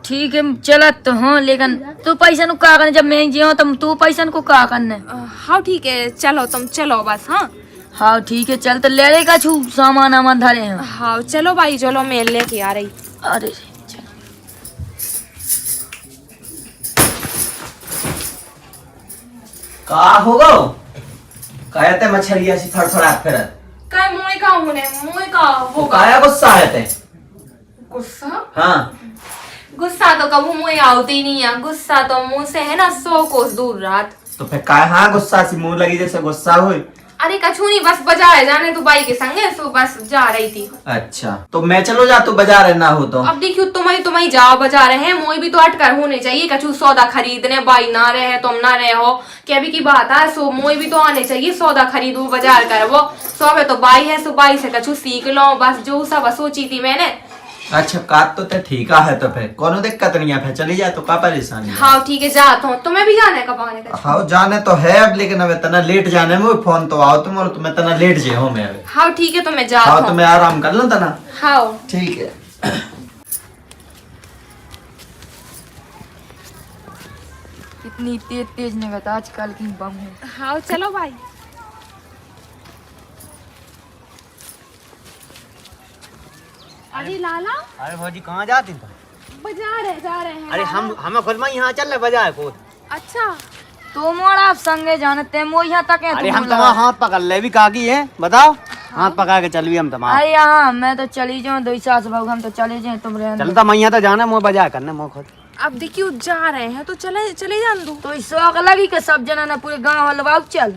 ठीक है चलत तो हाँ, लेकिन तू पैसा नु का करने जब मैं जी तुम तू पैसा को का करने। हाँ ठीक है, चलो तुम चलो बस। हाँ हाँ ठीक है चल तो ले लेगा छू सामान आमान धरे हैं। हाँ चलो भाई, चलो मैं लेके आ रही। अरे चल। का होगा? कहते मछलिया सी थड़थड़ात फिरत। काय मुँह का होने मुँह का होगा। काया गुस्सा है ते? गुस्सा? हाँ, गुस्सा तो कभी मुँह आती ही नहीं है, गुस्सा तो मुँह से है ना 100 कोस दूर रात। तो फिर का हाँ गुस्सा सी मुंह लगी जैसे गुस्सा हुई। अरे कछु नहीं, बस बाजार जाने तो बाई के संगे सो बस जा रही थी। अच्छा, तो मैं चलो जा, तू बाजार ना हो तो। अब देखियो तुम्हारी जाओ बाजार है, मोई भी तो अटकर होने चाहिए, कछु सौदा खरीदने, बाई ना रहे तुम ना रहे हो क्या भी की बात है, सो मोई भी तो आने चाहिए, सौदा खरीदो बाजार करवो। सो में तो बाई है, सो बाई से कछु सीख लो, बस जो सब सोची थी मैंने। अच्छा काट तो ते ठीक है, तो फिर कोनो दिक्कत नहीं है, फिर चली जा तो का परेशानी है। हाँ ठीक है, जाता हूँ। तुम्हें भी जाना है कब आने का? हाँ जाने तो है अब, लेकिन अब इतना लेट जाने में फोन तो आओ तुम, और तुम इतना लेट जे हो मैं। हाँ ठीक है, तो मैं जाता हाँ हूँ। तो मैं आराम कर लो तना। हाँ ठीक है। इतनी तेज तेज निकलता आजकल की बम है। हाँ चलो भाई। अरे लाला, अरे भौजी कहाँ जाती तुम? बाजार है, जा रहे हैं। अरे लाला। हम खुद में यहाँ चल रहे बाजार को। अच्छा तो मोड़ा आप संगे जानते हैं वो यहाँ तक है। अरे हम तुम्हारा हाथ पकड़ ले भी काकी है, बताओ। हाथ पकड़ के चल भी हम तुम्हारा। अरे यहाँ मैं तो चली जाऊँ 2 सास भाऊ हम तो चले जाए तुम रहने। चलता मैं यहाँ तो जाना मोह बाजार करने मोह खुद। अब देखियो जा रहे हैं तो चले चले जान दो। तो इस शौक लगी के सब जना ना पूरे गाँव हलवाऊ चल।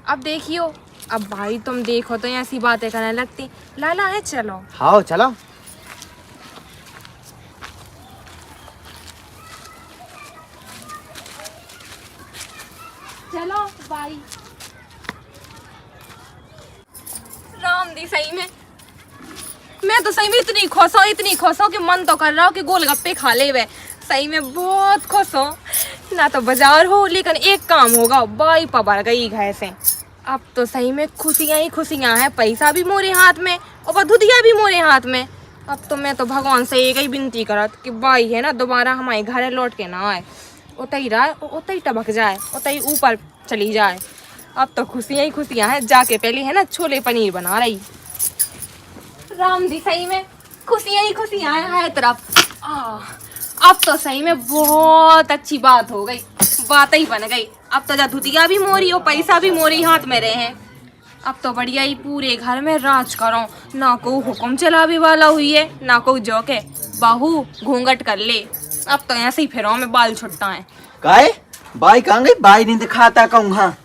अब देखियो, अब भाई तुम देखो तो ऐसी बातें करने लगती। लाला है, चलो। हाँ चलो। चलो भाई। राम दी, सही में मैं तो सही में इतनी खुश हूँ कि मन तो कर रहा हो कि गोलगप्पे खा ले वे। सही में बहुत खुश हूँ। ना तो बाजार हो, लेकिन एक काम होगा, बाई पबर गई घर से। अब तो सही में खुशियाँ ही खुशियाँ हैं, पैसा भी मोरे हाथ में और धुतिया भी मोरे हाथ में। अब तो मैं तो भगवान से एक ही विनती करत कि बाई है ना दोबारा हमारे घर लौट के ना आए, उतई रहा उतई टबक जाए, उतई ऊपर चली जाए। अब तो खुशियाँ ही खुशियाँ हैं। जाके पहले है ना छोले पनीर बना रही। राम जी, सही में खुशियाँ ही खुशियाँ हैं हर तरफ। अब तो सही में बहुत अच्छी बात हो गई, बात ही बन गई। अब तो धुतिया भी मोरी और पैसा भी मोरी हाथ में रहे हैं। अब तो बढ़िया ही पूरे घर में राज करो, ना को हुक्म चलावे वाला हुई है, ना को जो के बहू घूंघट कर ले। अब तो ऐसे ही फिरो में बाल छुट्टा है। काहे बाई कहाँ गई? बाई नहीं दिखाता कहूँ। हाँ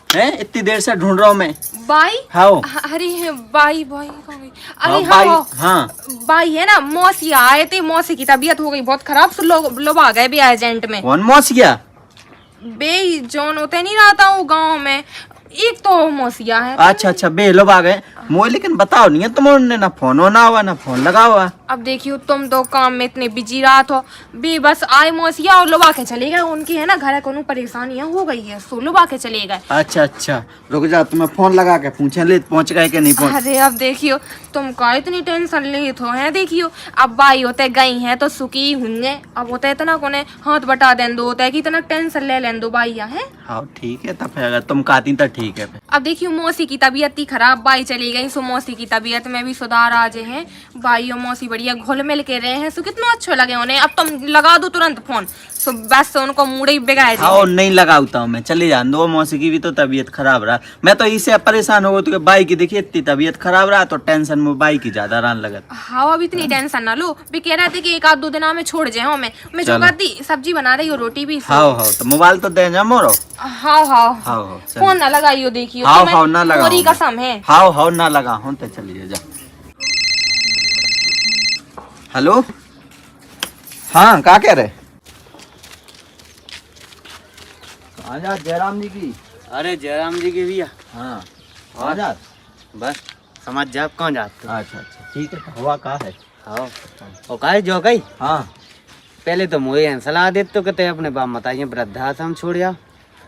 है, इतनी देर से ढूंढ रहा हूँ मैं। बाई हाँ अरे बाई बाई कहाँ गई? हाँ, अरे बाई, हाँ हाँ बाई है ना, मौसी आए थे, मौसी की तबीयत हो गई बहुत खराब, तो लोग आ गए भी एजेंट में। कौन मौसिया? बे जॉन होते नहीं रहता हूँ गाँव में, एक तो मौसिया है। अच्छा बे लोग आ गए मोए, लेकिन बताओ नहीं है तुमने, ना फोन होना हुआ ना फोन लगा हुआ। अब देखियो तुम तो काम में इतने बिजी रात हो, बे बस आए मौसिया और लोग आके चले गए, उनकी है ना घर को परेशानियां हो गई है, सो लोग आके चले गए। अच्छा रुक जा, तुम्हें फोन लगा के पूछे ले पहुंच गए कि नहीं पहुंच। अरे अब देखियो तुम का इतनी टेंशन ले तो है, देखियो अब बाई होते गई हैं तो सुखी हुए, अब होता है इतना कोने हाथ बटा दें दो, होता है कि इतना टेंशन ले लें दो बाई है। हाँ ठीक है, तब अगर तुम कहती तो ठीक है। अब देखियो मौसी की तबीयत थी खराब, बाई चली गई, सो मौसी की तबीयत में भी सुधार आ जाए हैं, बाई और मौसी बढ़िया घुल मिल के रहे हैं, सो कितना अच्छा लगे उन्हें। अब तुम लगा दो तुरंत फोन, सो बस उनको मूड ही बिगाड़ जाए। हाँ नहीं लगाता हूँ मैं, चले जान दो, मौसी की भी तो तबीयत खराब रहा, मैं तो इससे परेशान हो गई तो बाई की देखिए इतनी तबीयत खराब रहा, तो टेंशन में बाई की ज्यादा रान लगत। हाँ अब इतनी टेंशन ना लो, भी कह रहे थे कि 1-2 दिन में छोड़ जाए, मैं जो करती सब्जी बना रही हूँ, रोटी भी। हाँ तो मोबाइल तो दे जा मोरो। हाँ फोन ना लगाइयो, देखियो हाँ ना लगा, पूरी कसम है। हाँ ना लगा हूँ, तो चलिए जा। हेलो हाँ क्या कह रहे? आजा जयराम जी की। अरे जयराम जी की भैया। हाँ आजा, बस समझ जा आप कहाँ जाते हो। अच्छा ठीक है, हुआ कहाँ है? हाँ और काहे जो गई, हाँ पहले तो मुझे सलाह देते तो कहते अपने बाप बताइए वृद्धाश्रम छोड़ आओ,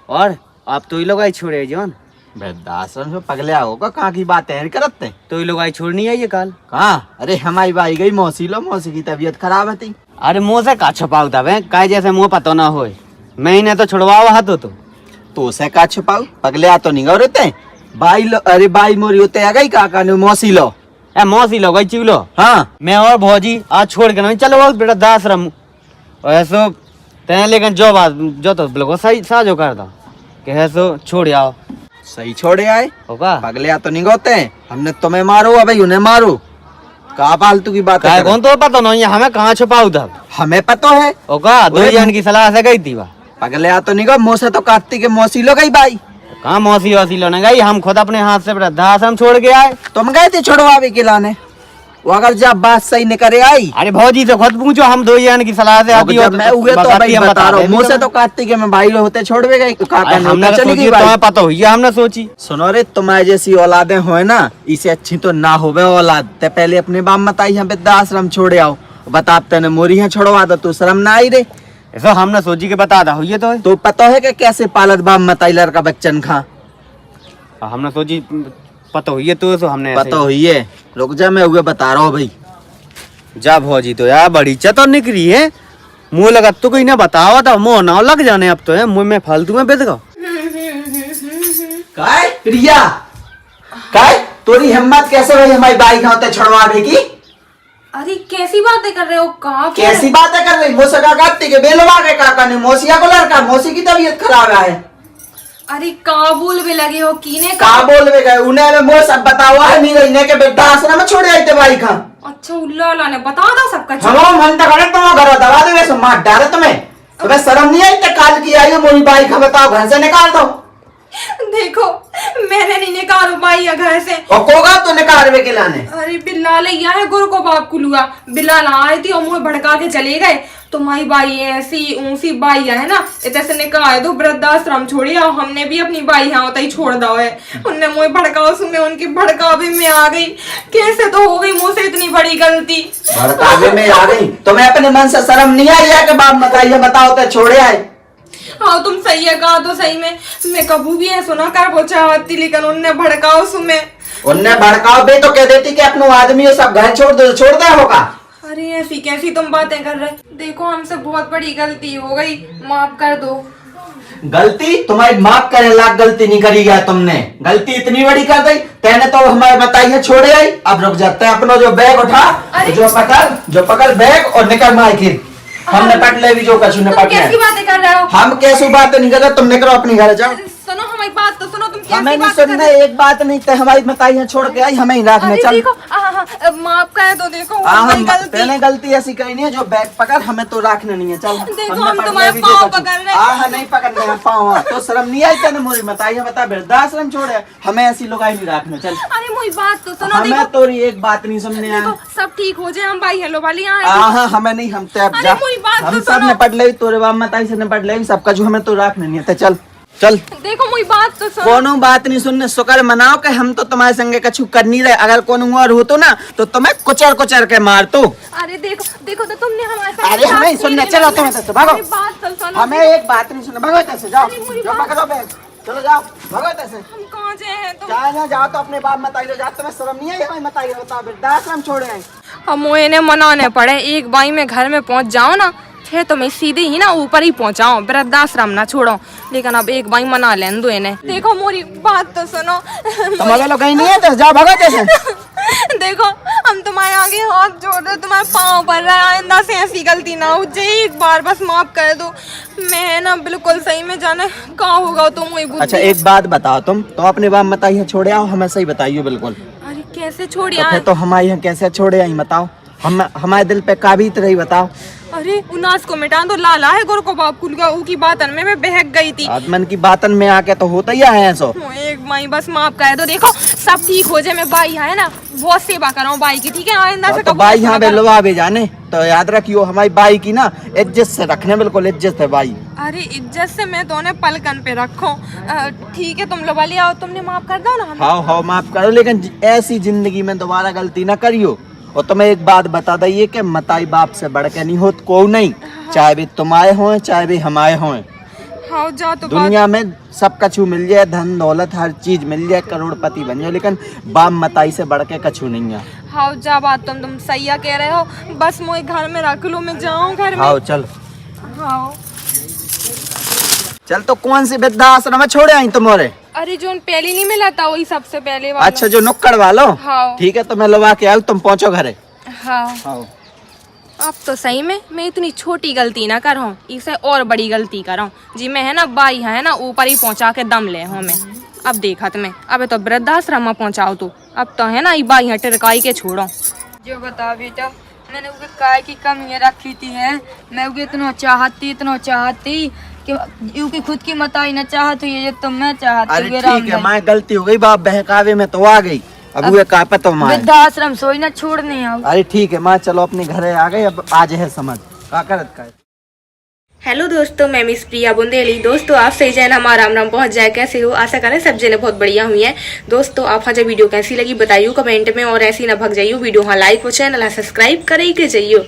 और आप तो ही लोग आई छोड़े जोन वृद्धाश्रम से पगले होगा, कहाँ की बात है करते? तो ही लोग आई छोड़नी आई काल। कहाँ? अरे हमारी बाई गई मौसी लो, मौसी की तबीयत खराब है थी। अरे मुँह से का छुपाऊ था वे, काय जैसे मुँह पता ना होए, मैं ही ने तो छुड़वाओ हाथों तो उसे का छुपाऊ, पगले आ तो नहीं गौ रहते बाई लो। अरे बाई मोरी होते आ गई काका ने, मौसी लो। ए मौसी लो गई चिवलो। हाँ मैं और भौजी आज छोड़ के नहीं चलो वृद्धाश्रम, ऐसो तेने लेकिन जो बात जो तो बिल्कुल सही साजो कर दो कि ऐसो छोड़ आओ। सही छोड़े आए होगा पगले आ तो नहीं होते, हमने तुम्हें मारो अभी उन्हें मारो, का फालतू की बात है? कौन तो पता नहीं, हमें कहाँ छुपाऊ था, हमें पता है। होगा दो जन की सलाह से गई थी वह। पगले आ तो नहीं गो, मुँह से तो काटती के मौसी लो गई बाई। कहाँ मौसी वौसी लो गई, हम खुद अपने हाथ से वृद्धाश्रम छोड़ के आए। तुम गए थे छुड़वावे के लाने, वो अगर जब बात सही न करे आई। अरे भौजी से खुद पूछो, हम दो जन की सलाह से आती हो मैं हुए तो भाई बता रहा हूँ, मुँह से तो काटती के मैं भाई होते छोड़वे गई, काका ने हमने चली गई तुम्हें बाई। पता हुई है, हमने सोची। सुनो रे, तुम्हारी जैसी औलादें हो ना, इससे अच्छी तो ना होवे औलाद। ते पहले अपने बाप मताई हम वृद्धाश्रम छोड़े आओ, बताते ने मोरी यहाँ छोड़वा दो, तू शर्म ना आई रे। ऐसा हमने सोची के बता दा हुई तो पता है कि कैसे पालत बाप मताई लड़का बच्चन खा, हमने सोची पता हुई है तो हमने पता हुई है। रुक जा, मैं हुए बता रहा हूँ भाई। जा भौजी तो यार बड़ी चतुर निकली है, मुँह लगा तो कहीं ना बताओ था, मुँह ना लग जाने अब तो है, मुँह में फालतू में बेच गो। काय प्रिया, काय तोरी हिम्मत कैसे भाई हमारी बाइक होते छुड़वाने की? अरे कैसी बातें कर रहे हो, कहाँ कैसी बातें कर रही? मुझसे का काटती के बेलवा के काका ने मौसिया को लड़का, मौसी की तबीयत खराब है। अरे कहाँ बोल भी लगे हो, कीने कहा बोल भी गए उन्हें मोह सब बतावा है, नहीं रही के वृद्धाश्रम में छोड़े आई थे बाई खा। अच्छा उल्ला ने बता दो सबका। हम मन तक अरे तुम घर दबा दे वैसे मार डाले तुम्हें शर्म नहीं आई? काल की आई हो मोरी बाई खा, बताओ घर से निकाल दो। देखो मैंने नहीं निकालो बाई घर से, और कोगा तो निकाल वे के लाने। अरे बिल्लाल या है गुरु को बाप कुलुआ, बिल्लाल आए थी और मुझे भड़का के चले गए, तुम्हारी बाई ऐसी ऊंसी बाई है ना, इतने से निकाल दो वृद्धाश्रम छोड़ी, और हमने भी अपनी बाई यहाँ होता ही छोड़ दो है, उनने मुझे भड़काओ सुने, उनकी भड़कावे में आ गई, कैसे तो हो गई मुझसे इतनी बड़ी गलती, भड़कावे में आ गई। तुम्हें अपने मन से शर्म नहीं आई है कि बाप बताइए बताओ तो छोड़े आए? हाँ तुम सही है, कहा तो सही में, मैं कबू भी है सुना कर वो चाहती, लेकिन उनने भड़काओ सुमे, उनने भड़काओ बे तो कह देती कि अपनो आदमी सब घर छोड़ दे होगा। अरे ऐसी कैसी तुम बातें कर रहे, देखो हमसे बहुत बड़ी गलती हो गई, माफ कर दो। गलती तुम्हारी माफ करे लाख गलती नहीं करी गया तुमने, गलती इतनी बड़ी कर दी तेने तो हमारे बताइए छोड़े आई। अब रुक जाते हैं, अपनो जो बैग उठा, जो पकड़ बैग और निकल माइकिन, हमने पट ले भी जो कछु ने पट कैसी बातें कर रहे हो? हम कैसी बातें नहीं कर रहे, तुम निकलो अपनी घर जाओ। सुनो हमारी बात तो सुनो, तुम हमें कैसी नहीं बात कर सुनना, रहे हो? एक बात नहीं तो हमारी बताइए छोड़ के आई, हमें ही रखने अरे चल। देखो माफ कर दो, देखो हो हाँ, गई गलती। तेने गलती ऐसी कही नहीं है, जो बैग पकड़, हमें तो रखना नहीं है। चल देखो, हमने हम पकड़ तुम्हारे लिया, भी पाँव देखो। पकड़ रहे हैं। हाँ, नहीं पकड़ रहे हैं पाँव। तो शर्म नहीं आई तेने मोरी बताई है? बता, वृद्धाश्रम छोड़े, हमें ऐसी लोग नहीं रखना। चल अरे मोरी बात तो सुनो, हमें देखो तोरी एक बात नहीं सुनने आया। देखो सब ठीक हो जाए, हम भाई हेलो वाली यहाँ हाँ, हमें नहीं, हम तैब अरे जा, मोरी बात तो हम सब सुनो। निपट ले, तोरे बाप मताई से निपट ले, सबका जो हमें तो रखना नहीं है। तो चल चल, देखो मोरी बात तो सुनो। कोनो बात नहीं सुनने, शुक्र मनाओ कि हम तो तुम्हारे संगे कछु कर नहीं रहे। अगर कोनो और होतो ना तो तुम्हें कुचर कुचर के मार तो। अरे देखो देखो तो तुमने हमारे साथ अरे हमें साथ सुनने, मेरे चलो मतलब- तुम ऐसे भागो। मेरी बात तो सुनो। हमें एक बात नहीं सुनना, भागो इधर से, जाओ अरे मेरी जाओ, बात- पकड़ो बैग, चलो जाओ, भागो इधर से। हम कहाँ जाए हैं तुम? चाहे ना जाओ तो अपने बाप मताई लो, जाओ, तुम्हें शर्म नहीं आई? हमें मताई बता, वृद्धाश्रम छोड़े हैं। अब मुझे ने मनाने पड़े, एक बाई में घर में पहुंच जाओ ना, फिर तो मैं सीधे ही ना ऊपर ही पहुंचाऊं, वृद्धाश्रम ना छोड़ो। लेकिन अब एक बाई मना लेन दो इन्हें। देखो मोरी बात तो सुनो। तुम अगर लोग कहीं नहीं है तो जाओ, भागो इधर से। देखो हम तुम्हारे आगे हाथ जोड़ रहे, तुम्हारे पाँव पड़ रहा है, आइंदा से ऐसी गलती ना हो जाए, एक बार बस माफ कर दो। मैं ना बिल्कुल सही में जाने कहाँ होगा तुम वही बुद्धि। अच्छा एक बात बताओ, तुम तो अपने बाप मताई है छोड़े आओ, हमें सही बताइए बिल्कुल। अरे कैसे छोड़ तो फिर तो हमारे यहाँ कैसे छोड़े आई बताओ, हम हमारे दिल पे काबिज रही बताओ। अरे उनास को मिटा दो, लाला है गोर को बाप कुल का की बातन में मैं बहक गई थी। आदमन की बातन में आके तो होता ही है ऐसो। एक माई बस माफ कर दो, देखो सब ठीक हो जाए। मैं बाई है ना, बहुत सेवा कर रहा हूँ बाई की, ठीक है? आइंदा से तो कभी बाई ऐसा यहाँ ना करो। बेलवा भी जाने तो याद रखियो, हमारी बाई की ना इज्जत से रखने, बिल्कुल इज्जत है बाई। अरे इज्जत से मैं तो उन्हें पलकन पे रखो। ठीक है, तुम लोग वाली आओ, तुमने माफ कर दो ना हमें। हाँ माफ करो, लेकिन ऐसी जिंदगी में दोबारा गलती ना करियो। और तुम्हें एक बात बता दइए कि मताई बाप से बढ़ के नहीं होत को नहीं, चाहे भी तुम्हारे हों चाहे भी हमारे हों। हाँ जा तो दुनिया में सब कछु मिल जाए, धन दौलत हर चीज मिल जाए, करोड़पति बन जाए, लेकिन बाप मताई से बढ़ के कछु नहीं है। हाँ जा बात तुम सही कह रहे हो, बस मुझे घर में रख लो, मैं जाऊँ घर में। हाँ चल हाँ चल, तो कौन सी वृद्धाश्रम में छोड़े आई तुम्हारे? अरे जो पहले नहीं मिला था वही सबसे पहले वाला। अच्छा, जो नुक्कड़ वालो। हाँ। ठीक है, तो मैं लवा के आऊँ, तुम पहुंचो घरे। हाँ हाँ। अब तो सही में मैं इतनी छोटी गलती ना कर हूँ, इसे और बड़ी गलती कर हूँ जी। मैं है ना बाई है ना ऊपर ही पहुँचा के दम ले हूँ मैं। अब देखा तुम्हें, अब तो वृद्धाश्रम में पहुँचाओ तो अब तो है ना ये बाई है टिरकाई के छोड़ो। जो बता बेटा, मैंने उसे काय की कमी रखी थी है, मैं उसे इतना चाहती कि यूकी खुद की मताई न चाहती है, ये तो मैं चाहती अरे हूँ। ठीक है, मैं गलती हो गई, बाप बहकावे में तो आ गई, अब वो का पता मां। वृद्धाश्रम सोई ना छोड़ने आओ। अरे ठीक है माँ, चलो अपने घरे आ गए, अब आज है समझ का करत का। हेलो दोस्तों, मैं मिस प्रिया बुंदेली। दोस्तों आप सही जैन हमारा राम पहुंच जाए, कैसे हो? आशा करें सब जने बहुत बढ़िया हुई है। दोस्तों आप हाँ वीडियो कैसी लगी बताइए कमेंट में, और ऐसी ना भग जाइए वीडियो हाँ लाइक हो, चैनल सब्सक्राइब करे के जाइए।